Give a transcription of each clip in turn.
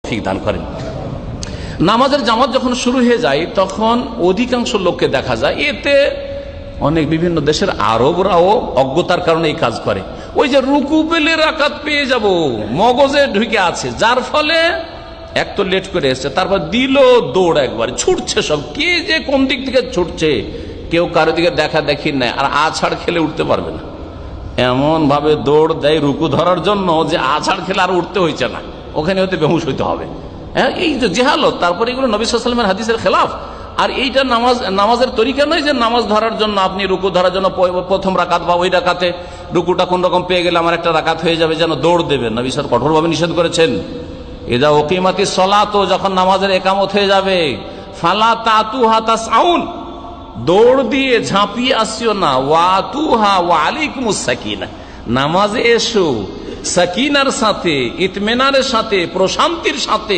ঠিক দান করেন। নামাজের জামাত যখন শুরু হয়ে যায় তখন অধিকাংশ লোককে দেখা যায়, এতে অনেক বিভিন্ন দেশের আরবরাও অজ্ঞতার কারণে এই কাজ করে। ওই যে রুকু পেলে রাকাত পেয়ে যাব মগজে ঢুকে আছে, যার ফলে এক তো লেট করে এসছে, তারপর দিল দৌড়, একবার ছুটছে সব, কে যে কোন দিক থেকে ছুটছে কেউ কারো দিকে দেখা দেখি নাই, আর আছাড় খেলে উঠতে পারবে না, এমন ভাবে দৌড় দেয় রুকু ধরার জন্য যে আছাড় খেলে আর উঠতে হয়েছে না, ওখানে হয়তো বেহুশ হইতে হবে। হ্যাঁ, এই যে জেহালত, তারপরে এগুলো নবী সাল্লাল্লাহু আলাইহি ওয়াসাল্লামের হাদিসের খেলাফ। আর এইটা নামাজের তরিকা নয় যে নামাজ ধরার জন্য আপনি রুকু ধরার জন্য প্রথম রাকাত বা ওই রাকাতে রুকুটা কোন রকম পেয়ে গেলে আমার একটা রাকাত হয়ে যাবে যেন দৌড় দেবেন। নবী সাল্লাল্লাহু কঠোরভাবে নিষেধ করেছেন, ইযা উকিমাতিস সালাত, যখন নামাজের ইকামত হয়ে যাবে, ফালা তাতুহা তাসআউন, দৌড় দিয়ে ঝাঁপিয়ে আসিও না, ওয়াতুহা ওয়া আলাইকুমুস সাকিনা, নামাজে এসো সাকিনার সাথে, ইতমিনানের সাথে, প্রশান্তির সাথে,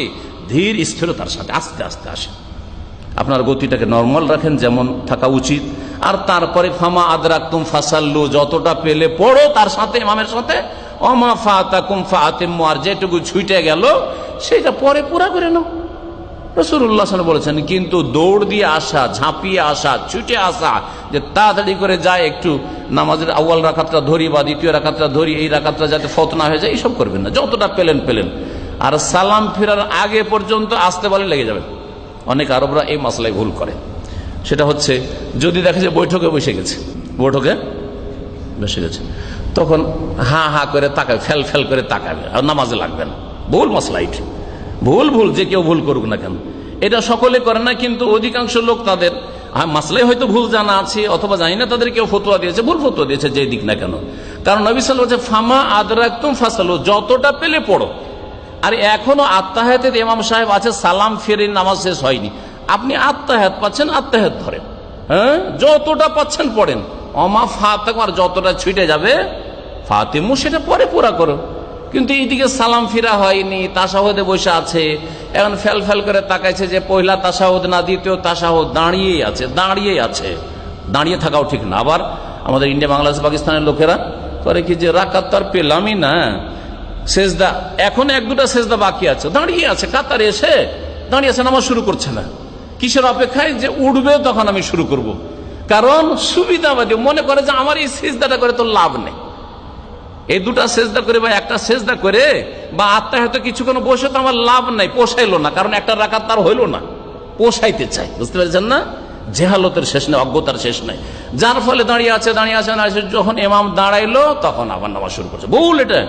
ধীর স্থিরতার সাথে, আস্তে আস্তে আসে। আপনার গতিটাকে নরমাল রাখেন যেমন থাকা উচিত। আর তারপরে ফামা আদরাকতুম ফাসাল্লু, যতটা পেলে পড়ো তার সাথে, ইমামের সাথে, ওমা ফাতাকুম ফাতিমু, আর যেটুকু ছুটে গেল সেটা পরে পুরা করে নাও। রাসূলুল্লাহ সাল্লাল্লাহু আলাইহি ওয়াসাল্লাম বলেছেন, কিন্তু দৌড় দিয়ে আসা, ঝাঁপিয়ে আসা, ছুটে আসা, যে তাড়াতাড়ি করে যায় একটু নামাজের আউয়াল রাকাতটা ধরি বা দ্বিতীয় রাকাতটা ধরি, এই রাকাতটা যাতে ফত না হয়ে যায়, এইসব করবেন না, যতটা পেলেন। আর সালাম ফেরার আগে পর্যন্ত আসতে বলে লেগে যাবে। অনেক আরবরা এই মাসলায় ভুল করে, সেটা হচ্ছে যদি দেখে যে বৈঠকে বসে গেছে, তখন হা হা করে তাকাবে, ফেল করে তাকাবে, আর নামাজে লাগবে না। ভুল মাসলা, এটি ভুল, যে কেউ ভুল করুক না কেন, এটা সকলে করে না, কিন্তু অধিকাংশ লোক তাদের মাসলায় হয়তো ভুল জানা আছে, অথবা জানি না তাদের কেউ ফতোয়া দিয়েছে, ভুল ফতোয়া দিয়েছে, যে দিক না কেন। কারণ নবী সাল্লাল্লাহু আলাইহি ওয়াসাল্লাম বলেছে, ফামা আদরাকতুম ফাসাল্লু, যতটা পেলে পড়ো। আর এখনো আত্তাহিয়াতে ইমাম সাহেব আছে, সালাম ফিরে নামাজ শেষ হয়নি, আপনি আত্তাহিয়াত পাচ্ছেন, আত্তাহিয়াত ধরেন, হ্যাঁ, যতটা পাচ্ছেন পড়েন। ওমা ফাতাকুম, আর যতটা ছুটে যাবে ফাতিমু, সেটা পরে পুরা করো। কিন্তু এইদিকে সালাম ফিরা হয়নি, তাশাহুদে বসে আছে, এখন ফেল করে তাকাইছে যে পয়লা তাশাহুদ না দ্বিতীয় তাশাহুদ, দাঁড়িয়ে আছে, দাঁড়িয়ে থাকাও ঠিক না। আবার আমাদের ইন্ডিয়া, বাংলাদেশ, পাকিস্তানের লোকেরা করে কি, যে রাকাত তার পেলামই না, সেজদা এখন এক দুটা সেজদা বাকি আছে, দাঁড়িয়ে আছে, কাতারে এসে দাঁড়িয়ে আছে, নামাজ শুরু করছে না। কিসের অপেক্ষায়? যে উঠবে তখন আমি শুরু করব। কারণ সুবিধাবাদী, মনে করে যে আমার এই সেজদাটা করে তো লাভ নেই, এই দুটা সেজদা করে বা একটা সেজদা করে বা আত্তাহিয়াতে কিছুক্ষণ বসে তো আমার লাভ নাই, পোষাইলো না, কারণ একটা রাকাত তার হইলো না, পোষাইতে চাই। বুঝতে পেরেছেন না? জেহালতের শেষ নেই, অজ্ঞতার শেষ নাই, যার ফলে দাঁড়িয়ে আছে, যখন ইমাম দাঁড়াইলো তখন আবার নামাজ শুরু করছে। ভুল এটা।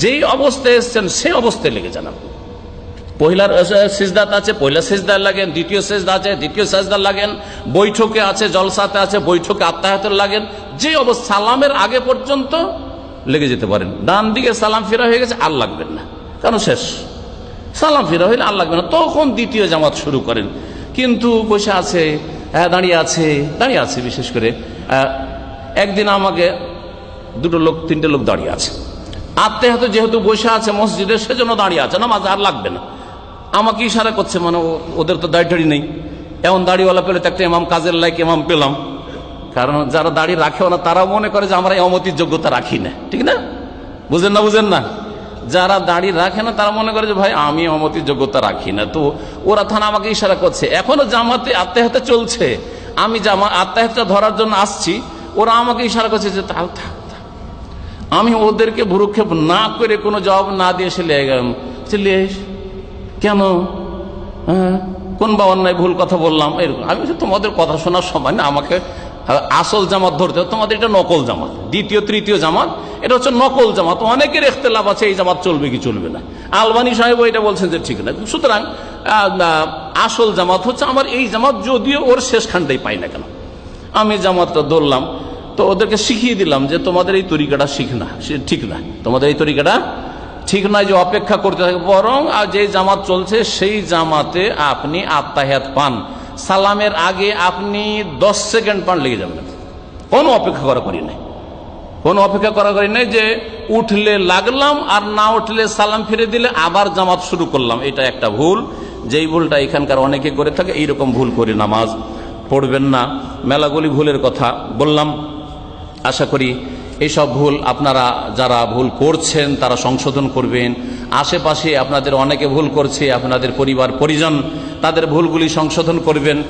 যেই অবস্থায় এসছেন সেই অবস্থায় লেগে যান। পহিলার সিজদাত আছে, পহিলা সিজদা লাগেন, দ্বিতীয় সিজদা আছে, দ্বিতীয় সিজদা লাগেন, বৈঠকে আছে, জলসাতে আছে, বৈঠকে আত্তাহিয়াতে লাগেন, যে অবস্থা সালামের আগে পর্যন্ত লেগে যেতে পারেন। ডান দিকে সালাম ফিরা হয়ে গেছে, আর লাগবেন না, কারণ শেষ। সালাম ফিরা হইলে আর লাগবে না, তখন দ্বিতীয় জামাত শুরু করেন। কিন্তু বসে আছে, দাঁড়িয়ে আছে। বিশেষ করে একদিন আমাকে তিনটে লোক দাঁড়িয়ে আছে, আত্তাহিয়াতে যেহেতু বসে আছে মসজিদে, সেজন্য দাঁড়িয়ে আছে, নামাজ আর লাগবে না। আমাকে ইশারা করছে, মানে ওদের তো দাড়ি নেই, এমন দাড়িওয়ালা পেলে তো একটা ইমাম, কাজের লাইক ইমাম পেলাম। কারণ যারা দাড়ি রাখেও না তারাও মনে করে যে আমরা ইমামতির যোগ্যতা রাখি না, ঠিক না? বুঝেন না? যারা দাড়ি রাখে না তারা মনে করে যে ভাই আমি ইমামতির যোগ্যতা রাখি না, তো ওরা থানা আমাকে ইশারা করছে। এখনো জামাতে আত্তাহিয়াতে চলছে, আমি আত্তাহিয়াতটা ধরার জন্য আসছি, ওরা আমাকে ইশারা করছে যে থাক। আমি ওদেরকে ভ্রুক্ষেপ না করে, কোনো জবাব না দিয়ে চলে কেন, কোন বা অন্যায় ভুল কথা বললাম, এরকম। আমি তোমাদের কথা শোনার সময় না, আমাকে আসল জামাত ধরতে হবে, তোমাদের এটা নকল জামাত, দ্বিতীয় তৃতীয় জামাত, এটা হচ্ছে নকল জামাত। অনেকের ইখতিলাফ আছে এই জামাত চলবে কি চলবে না। আলবানী সাহেব এটা বলছেন যে ঠিক না। সুতরাং আসল জামাত হচ্ছে আমার এই জামাত, যদিও ওর শেষখানটাই পাই না কেন। আমি জামাতটা ধরলাম, তো ওদেরকে শিখিয়ে দিলাম যে তোমাদের এই তরিকাটা ঠিক না, তোমাদের এই তরিকাটা ঠিক নয়, যে অপেক্ষা করতে থাকে, বরং যে জামাত চলছে সেই জামাতে আপনি আত্তাহিয়াত পান, সালামের আগে আপনি 10 সেকেন্ড পান, লেগে যাবেন। কোনো অপেক্ষা করা নাই যে উঠলে লাগলাম আর না উঠলে সালাম ফিরে দিলে আবার জামাত শুরু করলাম। এটা একটা ভুল, যেই ভুলটা এখানকার অনেকে করে থাকে। এইরকম ভুল করে নামাজ পড়বেন না। মেলাগুলি ভুলের কথা বললাম, আশা করি এইসব ভুল আপনারা যারা ভুল করছেন তারা সংশোধন করবেন। আশেপাশে আপনাদের অনেকে ভুল করছে, আপনাদের পরিবার পরিজন তাদের ভুলগুলি সংশোধন করবেন।